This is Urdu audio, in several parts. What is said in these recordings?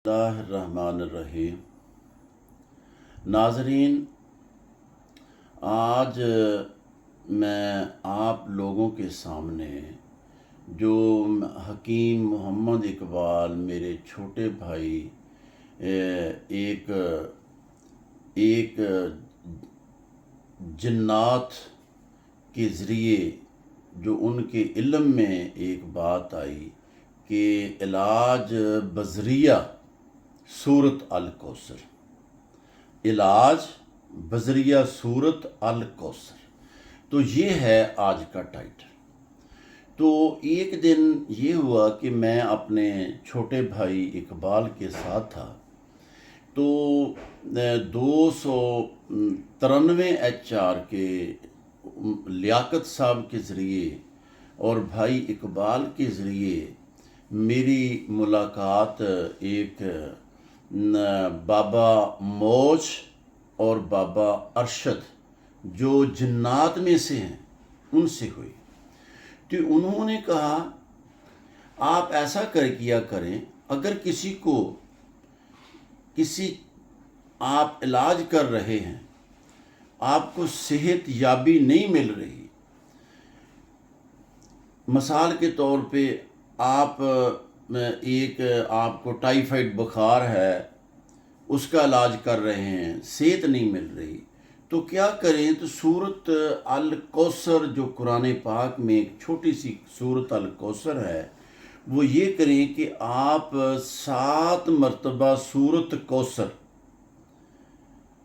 اللہ الرحمن الرحیم۔ ناظرین، آج میں آپ لوگوں کے سامنے جو حکیم محمد اقبال میرے چھوٹے بھائی ایک جنات کے ذریعے جو ان کے علم میں ایک بات آئی کہ علاج بذریعہ سورت الکوثر، علاج بذریعہ سورت الکوثر، تو یہ ہے آج کا ٹائٹل۔ تو ایک دن یہ ہوا کہ میں اپنے چھوٹے بھائی اقبال کے ساتھ تھا، تو 293 کے لیاقت صاحب کے ذریعے اور بھائی اقبال کے ذریعے میری ملاقات ایک بابا موج اور بابا ارشد جو جنات میں سے ہیں ان سے ہوئی۔ تو انہوں نے کہا آپ ایسا کیا کریں، اگر کسی آپ علاج کر رہے ہیں، آپ کو صحت یابی نہیں مل رہی، مثال کے طور پہ آپ کو ٹائیفائڈ بخار ہے، اس کا علاج کر رہے ہیں، صحت نہیں مل رہی، تو کیا کریں؟ تو سورت الکوثر جو قرآن پاک میں ایک چھوٹی سی سورت الکوثر ہے، وہ یہ کریں کہ آپ 7 مرتبہ سورت کوثر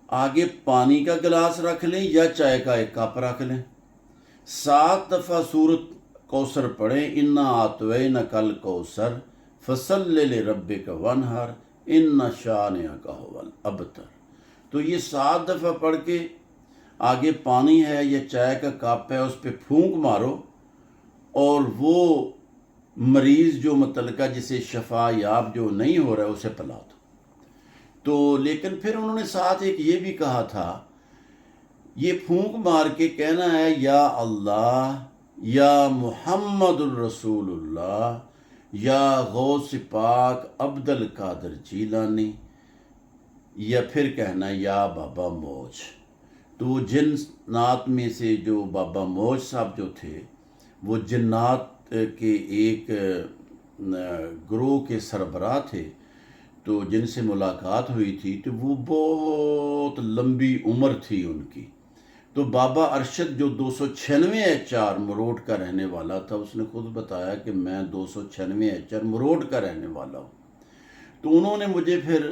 آگے پانی کا گلاس رکھ لیں یا چائے کا ایک کپ رکھ لیں، 7 دفعہ سورت کوثر پڑھیں، انا اعطینک الکوثر فصلی لربک وانحر ان شانئک ھو الابتر۔ تو یہ 7 دفعہ پڑھ کے آگے پانی ہے یا چائے کا کپ ہے، اس پہ پھونک مارو اور وہ مریض جو متعلقہ جسے شفا یاب جو نہیں ہو رہا ہے اسے پلا دو۔ تو لیکن پھر انہوں نے ساتھ ایک یہ بھی کہا تھا، یہ پھونک مار کے کہنا ہے یا اللہ، یا محمد الرسول اللہ، یا غوث پاک عبد القادر جیلانی، یا پھر کہنا ہے یا بابا موج۔ تو جنات میں سے جو بابا موج صاحب جو تھے وہ جنات کے ایک گروہ کے سربراہ تھے، تو جن سے ملاقات ہوئی تھی تو وہ بہت لمبی عمر تھی ان کی۔ تو بابا ارشد جو 296 مروٹ کا رہنے والا تھا، اس نے خود بتایا کہ میں 296 مروٹ کا رہنے والا ہوں۔ تو انہوں نے مجھے پھر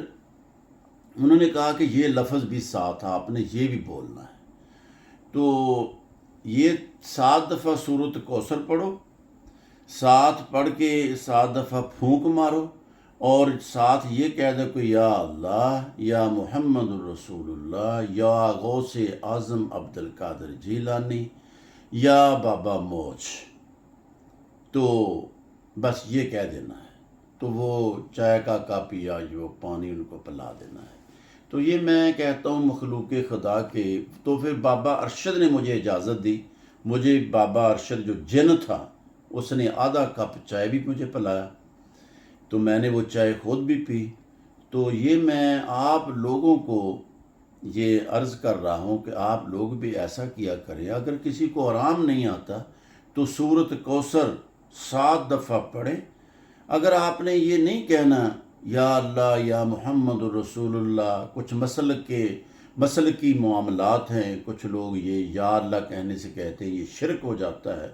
انہوں نے کہا کہ یہ لفظ بھی ساتھ آپ نے یہ بھی بولنا ہے، تو یہ 7 دفعہ سورت کوثر پڑھو، 7 پڑھ کے 7 دفعہ پھونک مارو اور ساتھ یہ کہہ دو کہ یا اللہ، یا محمد الرسول اللہ، یا غوث اعظم عبد القادر جیلانی، یا بابا موج، تو بس یہ کہہ دینا ہے، تو وہ چائے کا کپ یا جو پانی ان کو پلا دینا ہے۔ تو یہ میں کہتا ہوں مخلوق خدا کے۔ تو پھر بابا ارشد نے مجھے اجازت دی، مجھے بابا ارشد جو جن تھا اس نے آدھا کپ چائے بھی مجھے پلایا، تو میں نے وہ چائے خود بھی پی۔ تو یہ میں آپ لوگوں کو یہ عرض کر رہا ہوں کہ آپ لوگ بھی ایسا کیا کریں، اگر کسی کو آرام نہیں آتا تو سورت کوثر 7 دفعہ پڑھیں۔ اگر آپ نے یہ نہیں کہنا یا اللہ، یا محمد الرسول اللہ، کچھ مسلکی معاملات ہیں، کچھ لوگ یہ یا اللہ کہنے سے کہتے ہیں یہ شرک ہو جاتا ہے،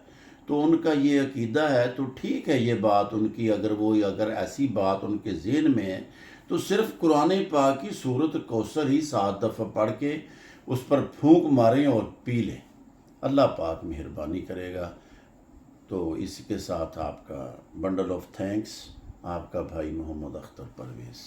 تو ان کا یہ عقیدہ ہے تو ٹھیک ہے، یہ بات ان کی اگر ایسی بات ان کے ذہن میں ہے تو صرف قرآن پاک کی سورت کوثر ہی 7 دفعہ پڑھ کے اس پر پھونک ماریں اور پی لیں، اللہ پاک مہربانی کرے گا۔ تو اس کے ساتھ آپ کا بنڈل آف تھینکس، آپ کا بھائی محمد اختر پرویز۔